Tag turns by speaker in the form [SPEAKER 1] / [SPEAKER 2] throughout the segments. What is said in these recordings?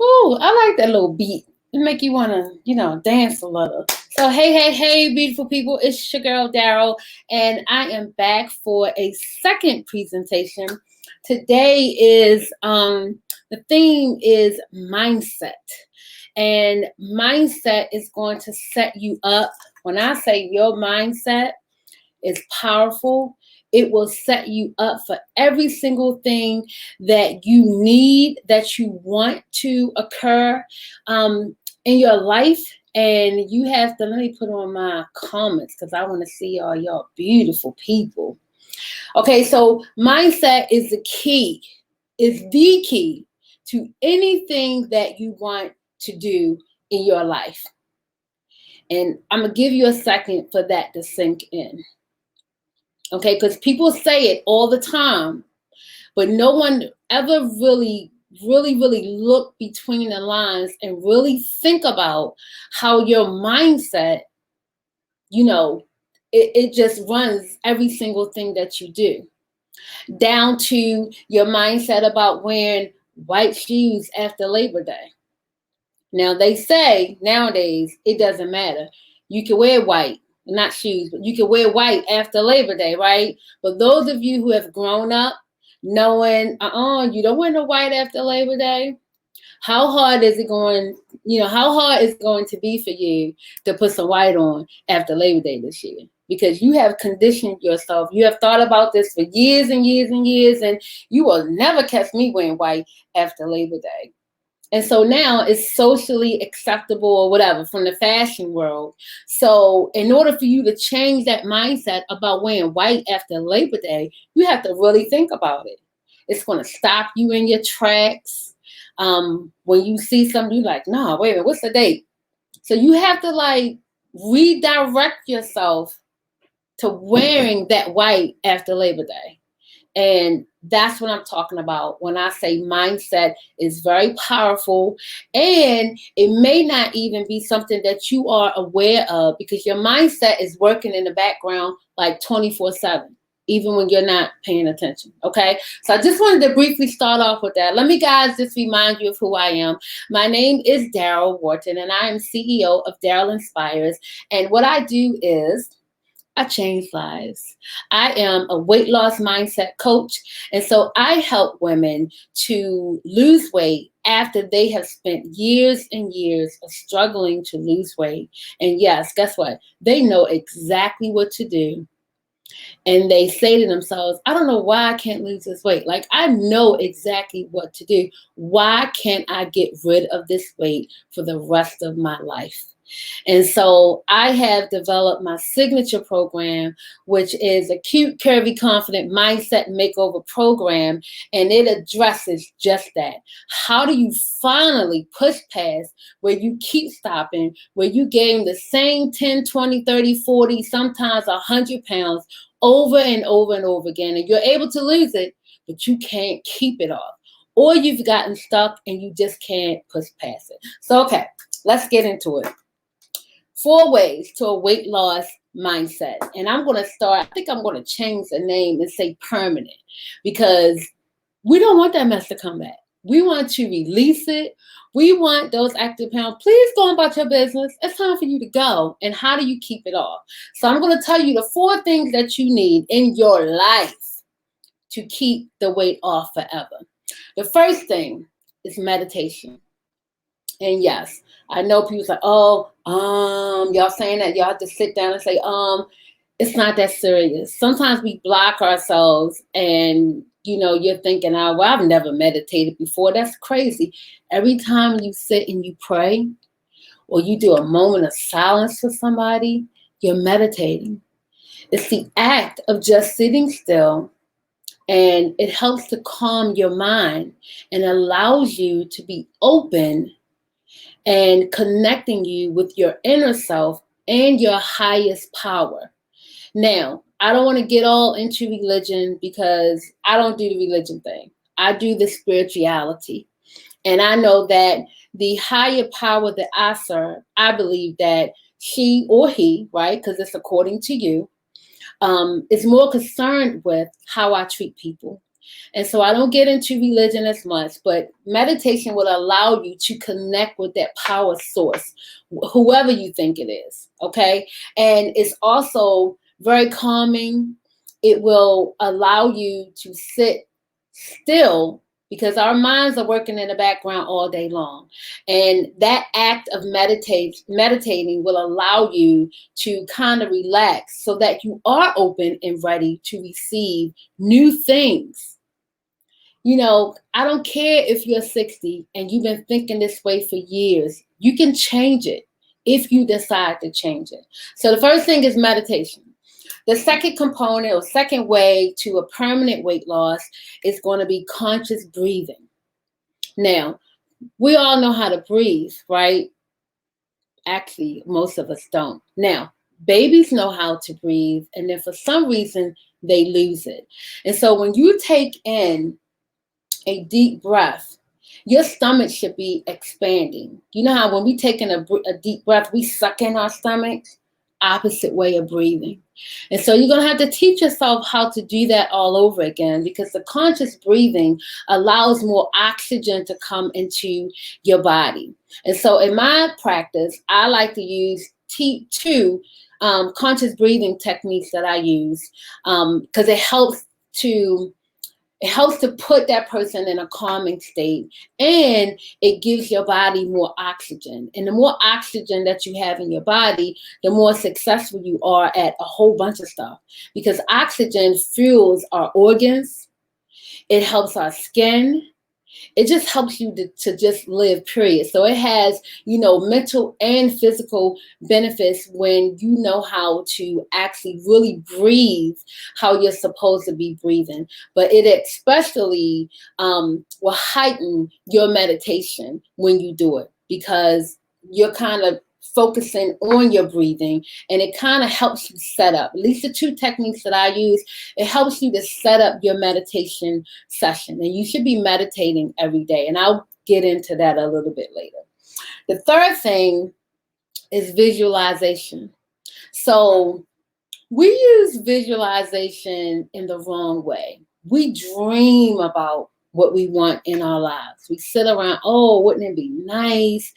[SPEAKER 1] Ooh, I like that little beat. It make you want to, dance a little. So, hey, beautiful people. It's your girl, Daryl, and I am back for a second presentation. Today is, the theme is mindset. And mindset is going to set you up. When I say your mindset is powerful, it will set you up for every single thing that you need, that you want to occur in your life. And you have to, let me put on my comments because I want to see all y'all beautiful people. Okay, so mindset is the key, is the key to anything that you want to do in your life. And I'm going to give you a second for that to sink in. Okay, because people say it all the time, but no one ever really look between the lines and really think about how your mindset, it just runs every single thing that you do, down to your mindset about wearing white shoes after Labor Day. Now, they say nowadays it doesn't matter. You can wear white, not shoes, but you can wear white after Labor Day, right? But those of you who have grown up knowing, you don't wear no white after Labor Day, how hard is it going, how hard is it going to be for you to put some white on after Labor Day this year? Because you have conditioned yourself. You have thought about this for years and years and years, and you will never catch me wearing white after Labor Day. And so now it's socially acceptable or whatever from the fashion world. So in order for you to change that mindset about wearing white after Labor Day, you have to really think about it. It's going to stop you in your tracks. When you see something, you're like, nah, wait a minute, what's the date? So you have to redirect yourself to wearing that white after Labor Day. And that's what I'm talking about when I say mindset is very powerful. And it may not even be something that you are aware of because your mindset is working in the background like 24/7, even when you're not paying attention. Okay. So I just wanted to briefly start off with that. Let me, guys, just remind you of who I am. My name is Daryl Wharton, and I am CEO of Daryl Inspires. And what I do is I change lives. I am a weight loss mindset coach. And so I help women to lose weight after they have spent years and years of struggling to lose weight. And yes, guess what? They know exactly what to do. And they say to themselves, I don't know why I can't lose this weight. Like, I know exactly what to do. Why can't I get rid of this weight for the rest of my life? And so I have developed my signature program, which is a cute, curvy, confident mindset makeover program. And it addresses just that. How do you finally push past where you keep stopping, where you gain the same 10, 20, 30, 40, sometimes 100 pounds over and over and over again. And you're able to lose it, but you can't keep it off. Or you've gotten stuck and you just can't push past it. So, okay, let's get into it. 4 ways to a weight loss mindset. And I'm going to start, I think I'm going to change the name and say permanent, because we don't want that mess to come back. We want to release it. We want those active pounds. Please go about your business. It's time for you to go. And how do you keep it off? So I'm going to tell you the 4 things that you need in your life to keep the weight off forever. The first thing is meditation. And yes, I know people say, y'all saying that y'all have to sit down and say, it's not that serious. Sometimes we block ourselves and, you're thinking, well, I've never meditated before. That's crazy. Every time you sit and you pray or you do a moment of silence for somebody, you're meditating. It's the act of just sitting still, and it helps to calm your mind and allows you to be open and connecting you with your inner self and your highest power. Now, I don't want to get all into religion because I don't do the religion thing. I do the spirituality. And I know that the higher power that I serve, I believe that she or he, right, because it's according to you, is more concerned with how I treat people, And so I don't get into religion as much, but meditation will allow you to connect with that power source, whoever you think it is. Okay. And it's also very calming. It will allow you to sit still because our minds are working in the background all day long. And that act of meditating will allow you to kind of relax so that you are open and ready to receive new things. You know, I don't care if you're 60 and you've been thinking this way for years. You can change it if you decide to change it. So the first thing is meditation. The second component or second way to a permanent weight loss is going to be conscious breathing. Now, we all know how to breathe, right? Actually, most of us don't. Now, babies know how to breathe, and then for some reason, they lose it. And so when you take in a deep breath, your stomach should be expanding. You know how when we take in a deep breath, we suck in our stomach? Opposite way of breathing. And so you're going to have to teach yourself how to do that all over again, because the conscious breathing allows more oxygen to come into your body. And so in my practice, I like to use two conscious breathing techniques that I use because it helps to put that person in a calming state, and it gives your body more oxygen. And the more oxygen that you have in your body, the more successful you are at a whole bunch of stuff, because oxygen fuels our organs. It helps our skin. It just helps you to just live, period. So it has, mental and physical benefits when you know how to actually really breathe how you're supposed to be breathing. But it especially will heighten your meditation when you do it, because you're kind of focusing on your breathing, and it kind of helps you set up, at least the two techniques that I use, it helps you to set up your meditation session. And you should be meditating every day. And I'll get into that a little bit later. The third thing is visualization. So we use visualization in the wrong way. We dream about what we want in our lives. We sit around, oh, wouldn't it be nice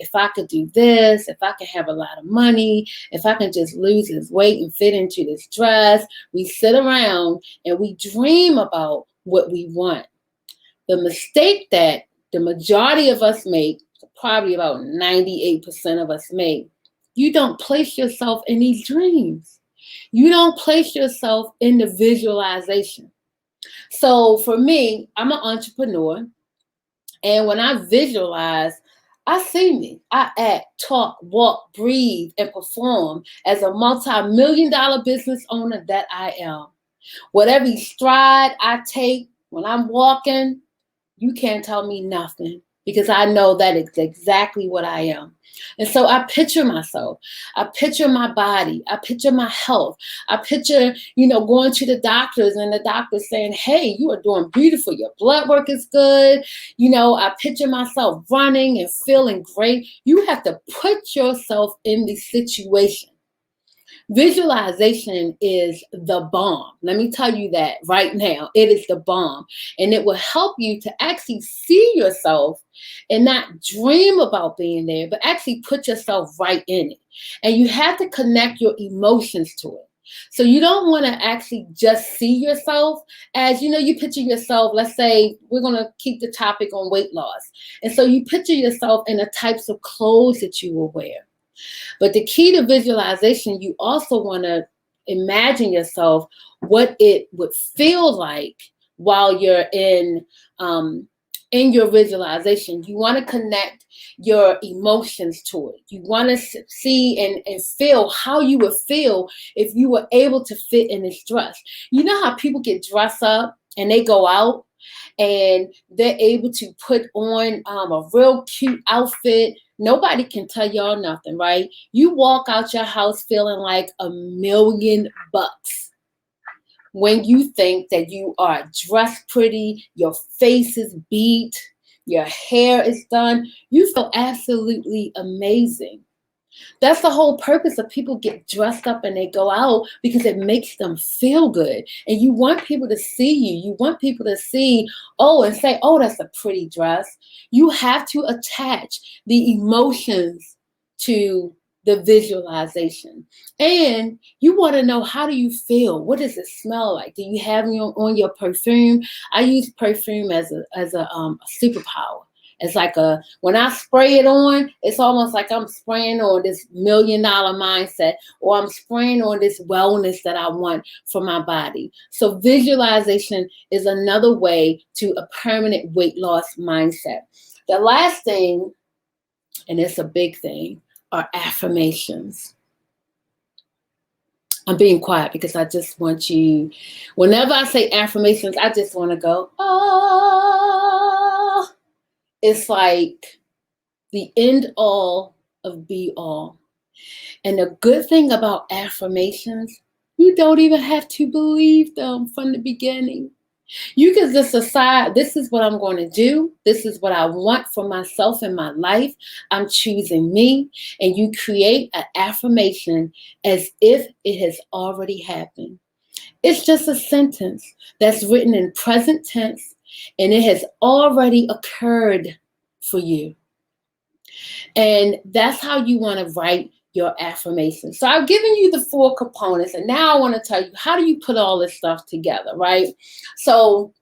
[SPEAKER 1] if I could do this, if I could have a lot of money, if I can just lose this weight and fit into this dress. We sit around and we dream about what we want. The mistake that the majority of us make, probably about 98% of us make, you don't place yourself in these dreams. You don't place yourself in the visualization. So for me, I'm an entrepreneur. And when I visualize, I see me. I act, talk, walk, breathe, and perform as a multi-million-dollar business owner that I am. With every stride I take when I'm walking, you can't tell me nothing, because I know that it's exactly what I am. And so I picture myself. I picture my body. I picture my health. I picture, going to the doctors and the doctors saying, hey, you are doing beautiful. Your blood work is good. I picture myself running and feeling great. You have to put yourself in the situation. Visualization is the bomb. Let me tell you that right now. It is the bomb. And it will help you to actually see yourself and not dream about being there, but actually put yourself right in it. And you have to connect your emotions to it. So you don't want to actually just see yourself as, you picture yourself, let's say we're going to keep the topic on weight loss. And so you picture yourself in the types of clothes that you will wear. But the key to visualization, you also want to imagine yourself what it would feel like while you're in your visualization. You want to connect your emotions to it. You want to see and feel how you would feel if you were able to fit in this dress. You know how people get dressed up and they go out and they're able to put on a real cute outfit. Nobody can tell y'all nothing, right? You walk out your house feeling like $1 million when you think that you are dressed pretty, your face is beat, your hair is done. You feel absolutely amazing. That's the whole purpose of people get dressed up and they go out, because it makes them feel good. And you want people to see you. You want people to see, oh, and say, oh, that's a pretty dress. You have to attach the emotions to the visualization. And you want to know, how do you feel? What does it smell like? Do you have on your perfume? I use perfume as a superpower. It's like when I spray it on, it's almost like I'm spraying on this $1 million mindset, or I'm spraying on this wellness that I want for my body. So visualization is another way to a permanent weight loss mindset. The last thing, and it's a big thing, are affirmations. I'm being quiet because I just want you, whenever I say affirmations, I just want to go, oh. It's like the end all of be all. And the good thing about affirmations, you don't even have to believe them from the beginning. You can just decide, this is what I'm going to do. This is what I want for myself in my life. I'm choosing me. And you create an affirmation as if it has already happened. It's just a sentence that's written in present tense, and it has already occurred for you. And that's how you want to write your affirmations. So I've given you the 4 components, and now I want to tell you, how do you put all this stuff together, right? So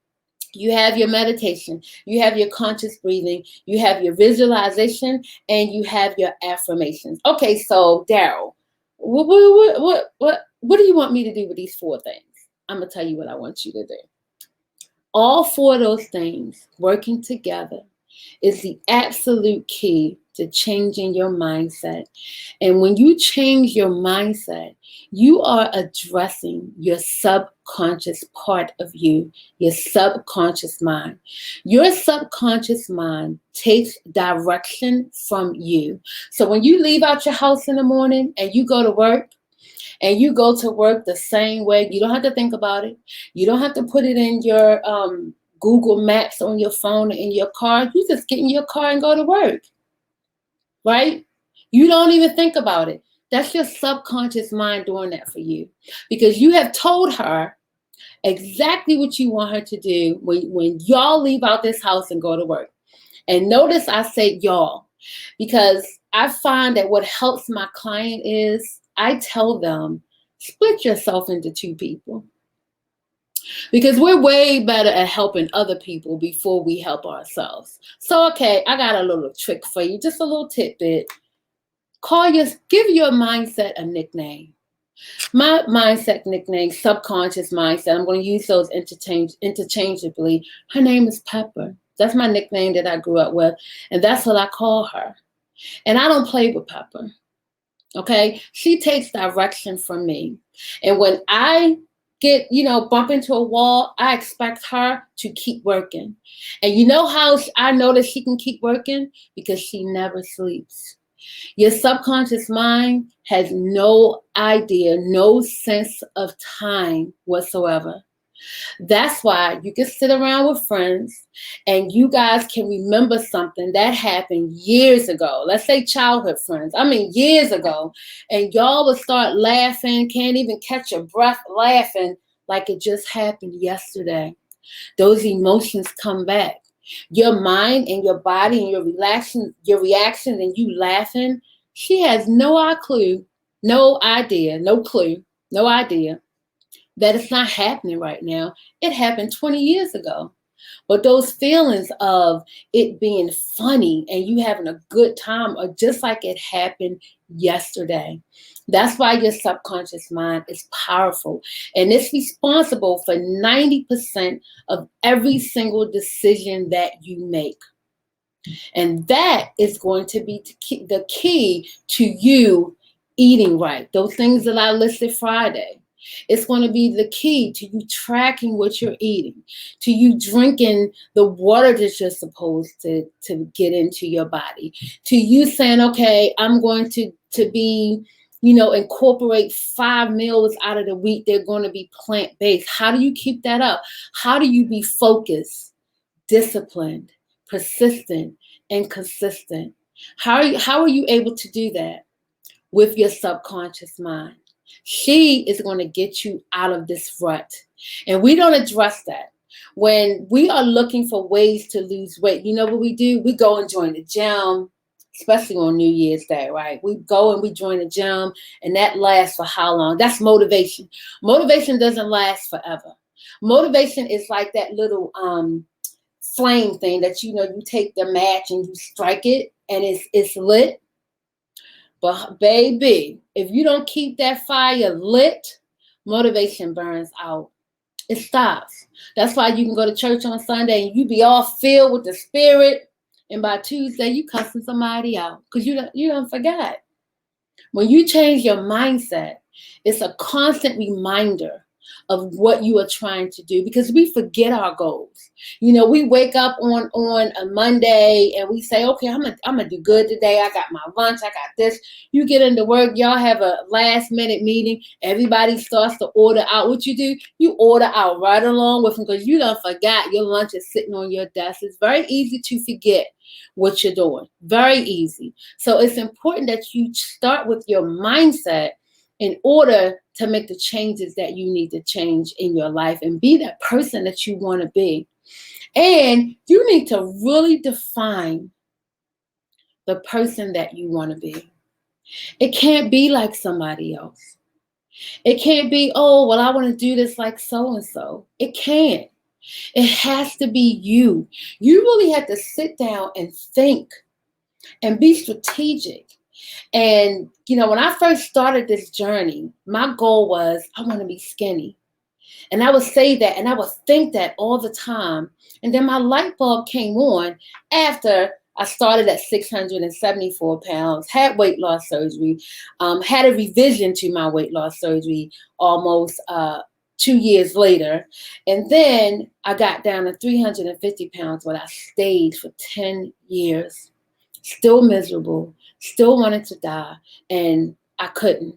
[SPEAKER 1] you have your meditation, you have your conscious breathing, you have your visualization, and you have your affirmations. Okay, so Daryl, what do you want me to do with these 4 things? I'm going to tell you what I want you to do. All 4 of those things working together is the absolute key to changing your mindset. And when you change your mindset, you are addressing your subconscious part of you, your subconscious mind. Your subconscious mind takes direction from you. So when you leave out your house in the morning and you go to work, and you go to work the same way, you don't have to think about it. You don't have to put it in your Google Maps on your phone or in your car. You just get in your car and go to work, right? You don't even think about it. That's your subconscious mind doing that for you, because you have told her exactly what you want her to do when y'all leave out this house and go to work. And notice I say y'all, because I find that what helps my client is I tell them, split yourself into 2 people. Because we're way better at helping other people before we help ourselves. So, okay, I got a little trick for you, just a little tidbit. Give your mindset a nickname. My mindset nickname, subconscious mindset, I'm going to use those interchangeably. Her name is Pepper. That's my nickname that I grew up with, and that's what I call her. And I don't play with Pepper. Okay, she takes direction from me. And when I get, bump into a wall, I expect her to keep working. And you know how I know that she can keep working? Because she never sleeps. Your subconscious mind has no idea, no sense of time whatsoever. That's why you can sit around with friends and you guys can remember something that happened years ago. Let's say childhood friends. I mean, years ago. And y'all would start laughing, can't even catch your breath laughing like it just happened yesterday. Those emotions come back. Your mind and your body and your reaction and you laughing, she has no idea that it's not happening right now. It happened 20 years ago. But those feelings of it being funny and you having a good time are just like it happened yesterday. That's why your subconscious mind is powerful. And it's responsible for 90% of every single decision that you make. And that is going to be the key to you eating right. Those things that I listed Friday. It's going to be the key to you tracking what you're eating, to you drinking the water that you're supposed to get into your body, to you saying, okay, I'm going to be, incorporate 5 meals out of the week. They're going to be plant-based. How do you keep that up? How do you be focused, disciplined, persistent, and consistent? How are you able to do that? with your subconscious mind. She is going to get you out of this rut. And we don't address that. When we are looking for ways to lose weight, you know what we do? We go and join the gym, especially on New Year's Day, right? We go and we join the gym, and that lasts for how long? That's motivation. Motivation doesn't last forever. Motivation is like that little flame thing that, you take the match and you strike it and it's lit. But baby, if you don't keep that fire lit, motivation burns out. It stops. That's why you can go to church on Sunday and you be all filled with the Spirit, and by Tuesday you cussing somebody out because you don't forget. When you change your mindset, it's a constant reminder of what you are trying to do, because we forget our goals. We wake up on a Monday and we say, okay, I'm gonna do good today. I got my lunch, I got this. You get into work, y'all have a last minute meeting. Everybody starts to order out. What you do? You order out right along with them because you done forgot your lunch is sitting on your desk. It's very easy to forget what you're doing. Very easy. So it's important that you start with your mindset in order to make the changes that you need to change in your life and be that person that you want to be. And you need to really define the person that you want to be. It can't be like somebody else. It can't be, oh, well, I want to do this like so-and-so. It can't. It has to be you. You really have to sit down and think and be strategic. And, when I first started this journey, my goal was I want to be skinny. And I would say that and I would think that all the time. And then my light bulb came on after I started at 674 pounds, had weight loss surgery, had a revision to my weight loss surgery almost 2 years later. And then I got down to 350 pounds, but I stayed for 10 years, still miserable, still wanted to die, and I couldn't.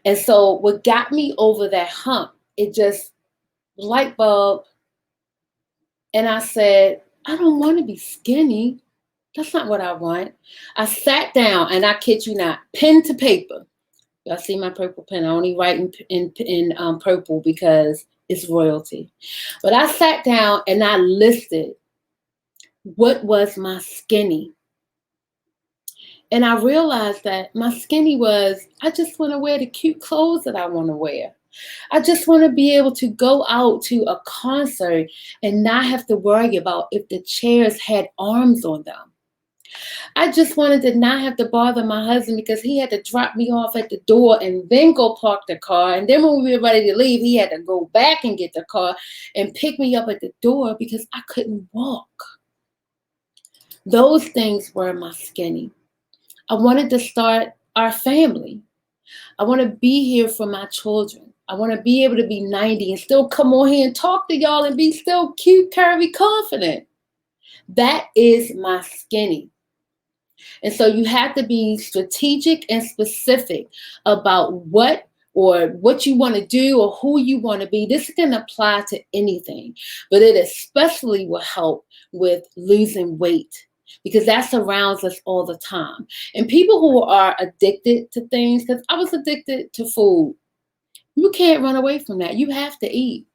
[SPEAKER 1] And so what got me over that hump, it just light bulb. And I said, I don't want to be skinny. That's not what I want. I sat down and I kid you not, pen to paper. Y'all see my purple pen. I only write in purple because it's royalty. But I sat down and I listed what was my skinny. And I realized that my skinny was, I just want to wear the cute clothes that I want to wear. I just want to be able to go out to a concert and not have to worry about if the chairs had arms on them. I just wanted to not have to bother my husband because he had to drop me off at the door and then go park the car. And then when we were ready to leave, he had to go back and get the car and pick me up at the door because I couldn't walk. Those things were my skinny. I wanted to start our family. I want to be here for my children. I want to be able to be 90 and still come on here and talk to y'all and be still cute, curvy, confident. That is my skinny. And so you have to be strategic and specific about what you want to do or who you want to be. This can apply to anything, but it especially will help with losing weight because that surrounds us all the time. And people who are addicted to things, because I was addicted to food, you can't run away from that. You have to eat.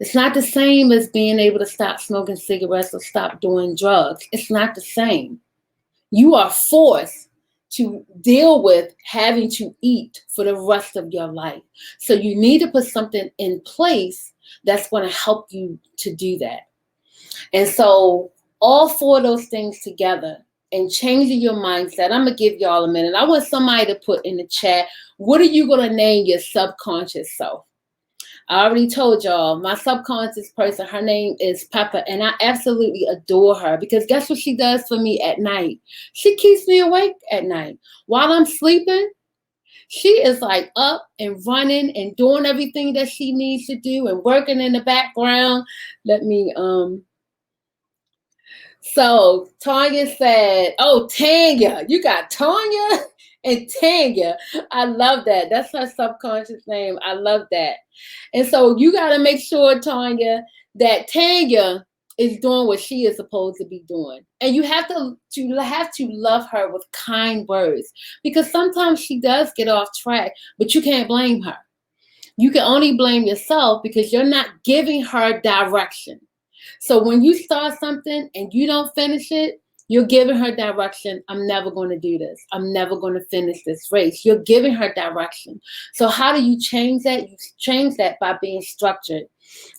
[SPEAKER 1] It's not the same as being able to stop smoking cigarettes or stop doing drugs. It's not the same. You are forced to deal with having to eat for the rest of your life. So you need to put something in place that's going to help you to do that. And so all four of those things together and changing your mindset, I'm going to give y'all a minute. I want somebody to put in the chat, what are you going to name your subconscious self? I already told y'all, my subconscious person, her name is Pepper, and I absolutely adore her because guess what she does for me at night? She keeps me awake at night. While I'm sleeping, she is like up and running and doing everything that she needs to do and working in the background. So Tanya said, oh, Tanya, you got Tanya and Tanya. I love that. That's her subconscious name. I love that. And so you got to make sure, Tanya, that Tanya is doing what she is supposed to be doing. And you have to love her with kind words, because sometimes she does get off track, but you can't blame her. You can only blame yourself because you're not giving her direction. So when you start something and you don't finish it, you're giving her direction. I'm never going to do this. I'm never going to finish this race. You're giving her direction. So how do you change that? You change that by being structured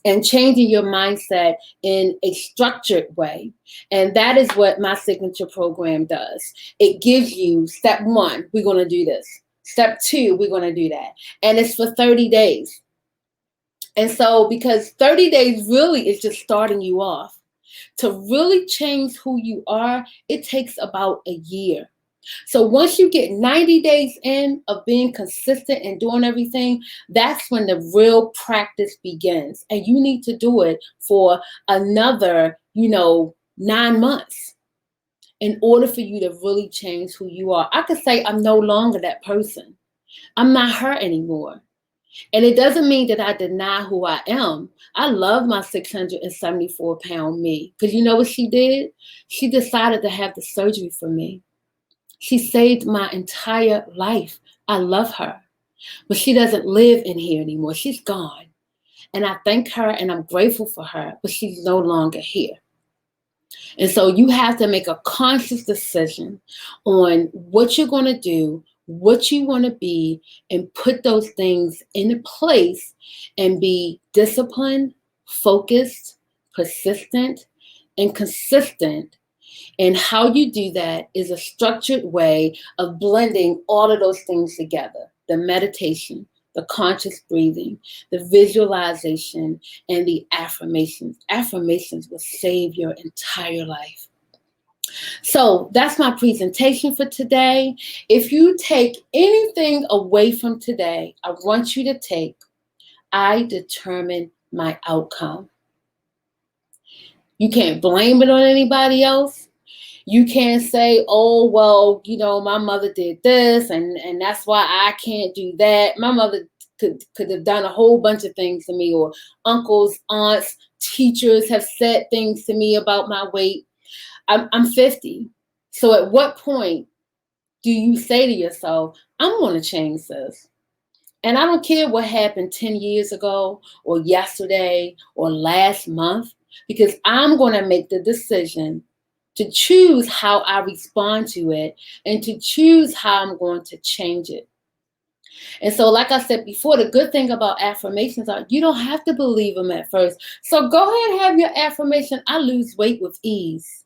[SPEAKER 1] and changing your mindset in a structured way. And that is what my signature program does. It gives you step 1, we're going to do this. Step 2, we're going to do that. And it's for 30 days. And so because 30 days really is just starting you off. To really change who you are, it takes about a year. So once you get 90 days in of being consistent and doing everything, that's when the real practice begins. And you need to do it for another, 9 months in order for you to really change who you are. I could say I'm no longer that person. I'm not her anymore. And it doesn't mean that I deny who I am. I love my 674-pound me. Because you know what she did? She decided to have the surgery for me. She saved my entire life. I love her. But she doesn't live in here anymore. She's gone. And I thank her and I'm grateful for her, but she's no longer here. And so you have to make a conscious decision on what you're going to do, what you want to be, and put those things into place and be disciplined, focused, persistent, and consistent. And how you do that is a structured way of blending all of those things together. The meditation, the conscious breathing, the visualization, and the affirmations. Affirmations will save your entire life. So that's my presentation for today. If you take anything away from today, I want you to take, I determine my outcome. You can't blame it on anybody else. You can't say, oh, well, my mother did this and that's why I can't do that. My mother could have done a whole bunch of things to me, or uncles, aunts, teachers have said things to me about my weight. I'm 50. So at what point do you say to yourself, I'm going to change this? And I don't care what happened 10 years ago or yesterday or last month, because I'm going to make the decision to choose how I respond to it and to choose how I'm going to change it. And so, like I said before, the good thing about affirmations are you don't have to believe them at first. So go ahead and have your affirmation, I lose weight with ease.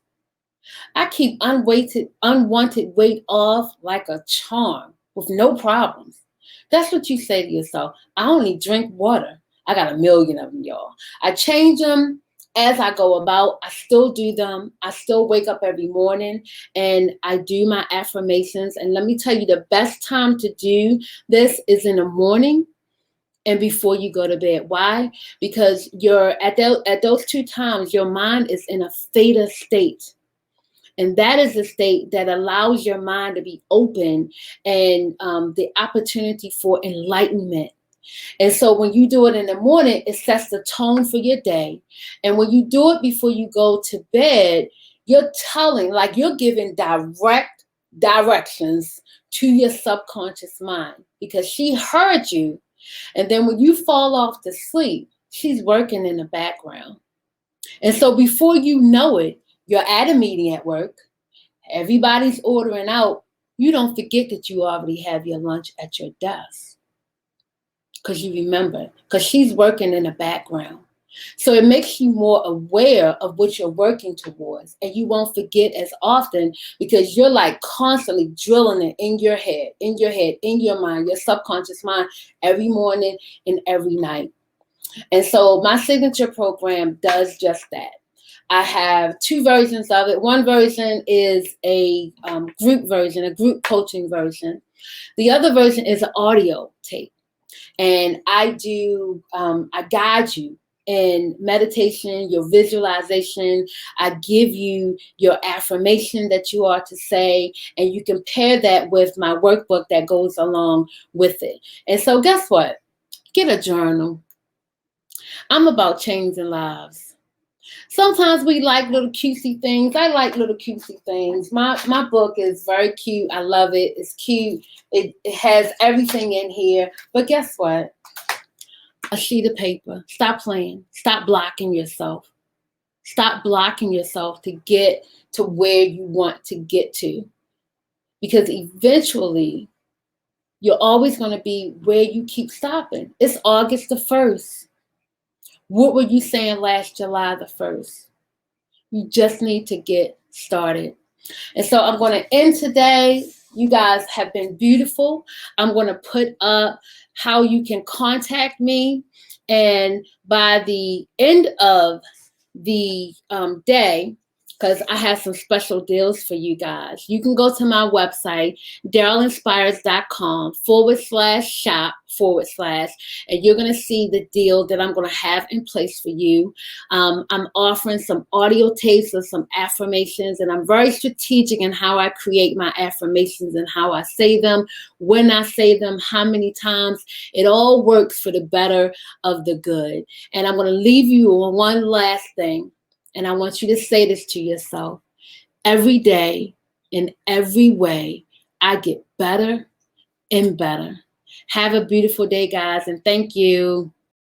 [SPEAKER 1] I keep unwanted weight off like a charm with no problems. That's what you say to yourself. I only drink water. I got a million of them, y'all. I change them as I go about. I still do them. I still wake up every morning and I do my affirmations. And let me tell you, the best time to do this is in the morning and before you go to bed. Why? Because you're at those 2 times, your mind is in a theta state. And that is a state that allows your mind to be open and the opportunity for enlightenment. And so when you do it in the morning, it sets the tone for your day. And when you do it before you go to bed, you're giving direct directions to your subconscious mind, because she heard you. And then when you fall off to sleep, she's working in the background. And so before you know it, you're at a meeting at work, everybody's ordering out. You don't forget that you already have your lunch at your desk, because you remember, because she's working in the background. So it makes you more aware of what you're working towards, and you won't forget as often, because you're like constantly drilling it in your head, in your mind, your subconscious mind, every morning and every night. And so my signature program does just that. I have 2 versions of it. One version is a group version, a group coaching version. The other version is an audio tape. And I guide you in meditation, your visualization. I give you your affirmation that you are to say, and you can pair that with my workbook that goes along with it. And so guess what? Get a journal. I'm about changing lives. Sometimes we like little cutesy things. I like little cutesy things. My book is very cute. I love it. It's cute. It has everything in here. But guess what? A sheet of paper. Stop playing. Stop blocking yourself. Stop blocking yourself to get to where you want to get to. Because eventually, you're always going to be where you keep stopping. It's August the 1st. What were you saying last July the 1st? You just need to get started. And so I'm going to end today. You guys have been beautiful. I'm going to put up how you can contact me. And by the end of the day, because I have some special deals for you guys, you can go to my website, DarylInspires.com/shop/ and you're going to see the deal that I'm going to have in place for you. I'm offering some audio tapes of some affirmations, and I'm very strategic in how I create my affirmations and how I say them, when I say them, how many times. It all works for the better of the good. And I'm going to leave you on one last thing. And I want you to say this to yourself. Every day, in every way, I get better and better. Have a beautiful day, guys, and thank you.